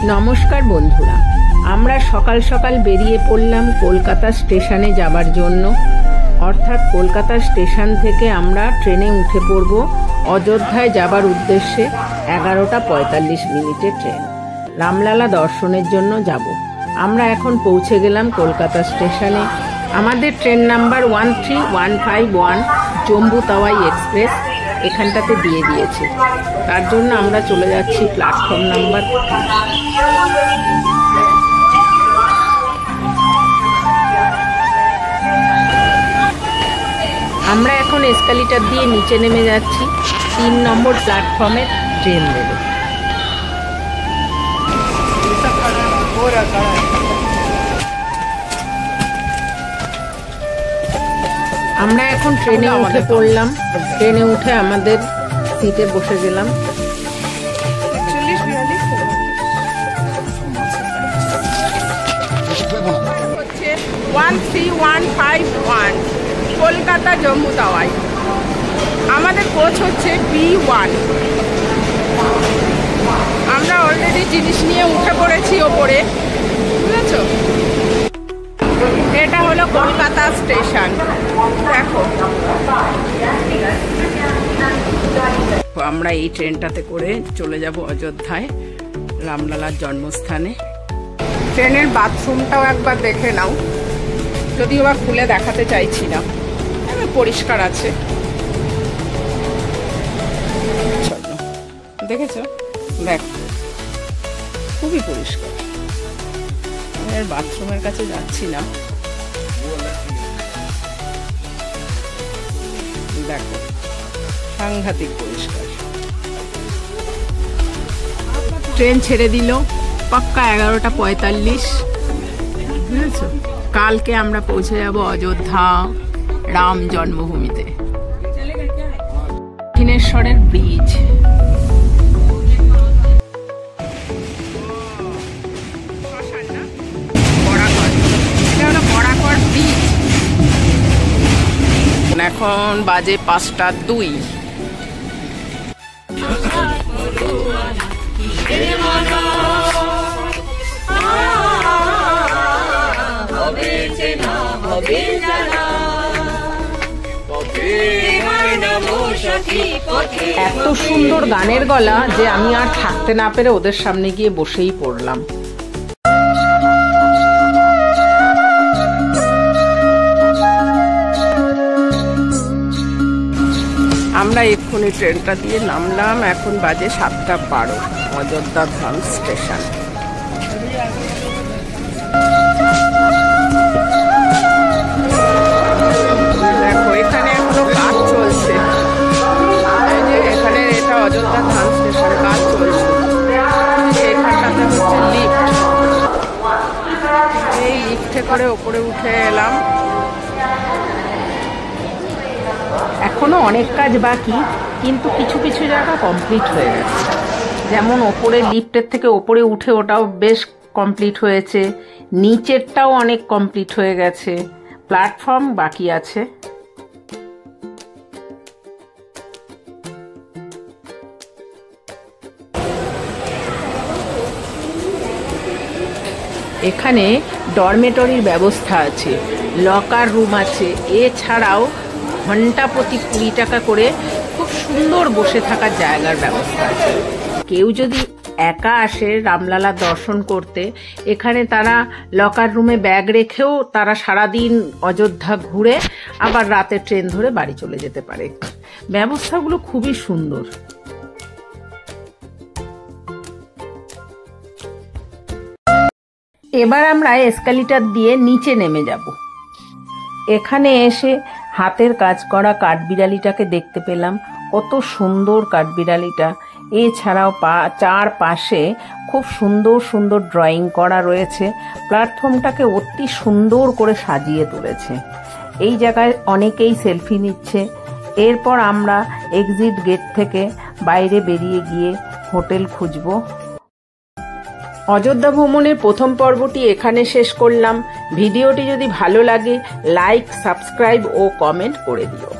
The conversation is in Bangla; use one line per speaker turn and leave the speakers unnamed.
নমস্কার বন্ধুরা, আমরা সকাল সকাল বেরিয়ে পড়লাম কলকাতা স্টেশনে যাবার জন্য। অর্থাৎ কলকাতা স্টেশন থেকে আমরা ট্রেনে উঠে পড়ব অযোধ্যায় যাবার উদ্দেশ্যে। 11টা 45 মিনিটের ট্রেন। রামলালা দর্শনের জন্য যাব। আমরা এখন পৌঁছে গেলাম কলকাতা স্টেশনে। আমাদের train number 13151 Jammu Tawi express এখানটাতে দিয়ে দিয়েছে। তার জন্য আমরা চলে যাচ্ছি প্ল্যাটফর্ম নাম্বার 3। আমরা এখন এসকালেটর দিয়ে নিচে নেমে যাচ্ছি। 3 নম্বর প্ল্যাটফর্মে ট্রেন দেবে। আমরা এখন ট্রেনে উঠে পড়লাম। ট্রেনে উঠে আমাদের সিটে বসে গেলাম। 13151 কলকাতা জম্মু তাওয়াই। আমাদের কোচ হচ্ছে B1। আমরা অলরেডি জিনিস নিয়ে উঠে পড়েছি ওপরে, বুঝেছ? এটা হলো কলকাতা স্টেশন। দেখো, আমরা এই ট্রেনটাতে করে চলে যাব অযোধ্যায়, রামলালার জন্মস্থানে। ট্রেনের বাথরুমটাও একবার দেখে নাও, যদিও বা খুলে দেখাতে চাইছি না, পরিষ্কার আছে। চলো, দেখেছো? দেখ, খুবই পরিষ্কার। আমি আর বাথরুমের কাছে যাচ্ছি না। দেখো, সাংঘাতিক পরিষ্কার। ট্রেন ছেড়ে দিল পাক্কা 11টা 45। বুঝেছো? কালকে আমরা পৌঁছে যাব অযোধ্যা, রাম জন্মভূমিতে। দক্ষিণেশ্বরের ব্রিজ। এখন বাজে 5টা 2। এত সুন্দর গানের গলা যে আমি আর থাকতে না পেরে ওদের সামনে গিয়ে বসেই পড়লাম। আমরা এক্ষুনি ট্রেনটা দিয়ে নামলাম। এখন বাজে 7টা 12 অযোধ্যা ধাম স্টেশন। দেখো, এখানে এখনো কাজ চলছে। এখানে এটা অযোধ্যা ধাম স্টেশন, কাজ চলছে। এখানটাতে হচ্ছে লিফট। এই লিফটে করে ওপরে উঠে এলাম। এখনো অনেক কাজ বাকি, কিন্তু কিছু কিছু জায়গা কমপ্লিট হয়ে গেছে। যেমন ওপরে লিফটের থেকে ওপরে উঠে ওটাও বেশ কমপ্লিট হয়েছে। নিচেরটাও অনেক কমপ্লিট হয়ে গেছে। প্ল্যাটফর্ম বাকি আছে। এখানে ডরমেটরির ব্যবস্থা আছে, লকার রুম আছে। এছাড়াও ঘন্টা প্রতি 20 টাকা করে খুব সুন্দর বসে থাকার জায়গার ব্যবস্থা আছে। কেউ যদি একা আসে রামলালা দর্শন করতে, এখানে তারা লকার রুমে ব্যাগ রেখেও তারা সারাদিন অযোধ্যা ঘুরে আবার রাতে ট্রেন ধরে বাড়ি চলে যেতে পারে। ব্যবস্থাগুলো খুবই সুন্দর। এবার আমরা এসকালেটর দিয়ে নিচে নেমে যাব। এখানে এসে হাতের কাজ করা কাঠবিড়ালিটাকে দেখতে পেলাম। কত সুন্দর কাঠবিড়ালিটা। এছাড়াও চারপাশে খুব সুন্দর সুন্দর ড্রয়িং করা রয়েছে। প্ল্যাটফর্মটাকে অতি সুন্দর করে সাজিয়ে তুলেছে। এই জায়গায় অনেকেই সেলফি নিচ্ছে। এরপর আমরা এক্সিট গেট থেকে বাইরে বেরিয়ে গিয়ে হোটেল খুঁজব। অযোধ্যা ভ্রমণের প্রথম পর্বটি এখানে শেষ করলাম। ভিডিওটি যদি ভালো লাগে লাইক, সাবস্ক্রাইব ও কমেন্ট করে দিও।